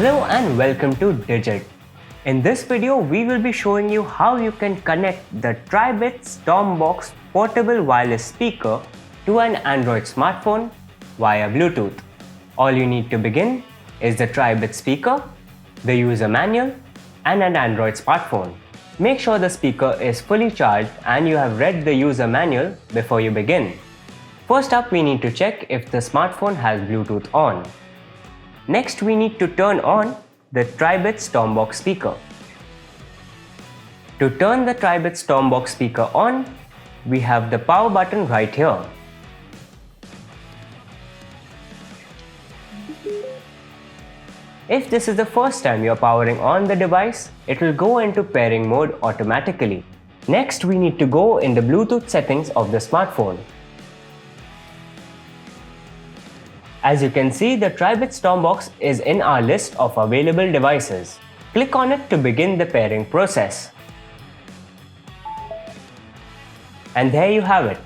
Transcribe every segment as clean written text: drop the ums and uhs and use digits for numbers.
Hello and welcome to Digit. In this video, we will be showing you how you can connect the Tribit Stormbox portable wireless speaker to an Android smartphone via Bluetooth. All you need to begin is the Tribit speaker, the user manual, and an Android smartphone. Make sure the speaker is fully charged and you have read the user manual before you begin. First up, we need to check if the smartphone has Bluetooth on. Next, we need to turn on the Tribit Stormbox speaker. To turn the Tribit Stormbox speaker on, we have the power button right here. If this is the first time you are powering on the device, it will go into pairing mode automatically. Next, we need to go in the Bluetooth settings of the smartphone. As you can see, the Tribit Stormbox is in our list of available devices. Click on it to begin the pairing process. And there you have it.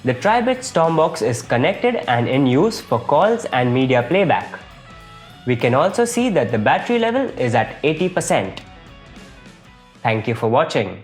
The Tribit Stormbox is connected and in use for calls and media playback. We can also see that the battery level is at 80%. Thank you for watching.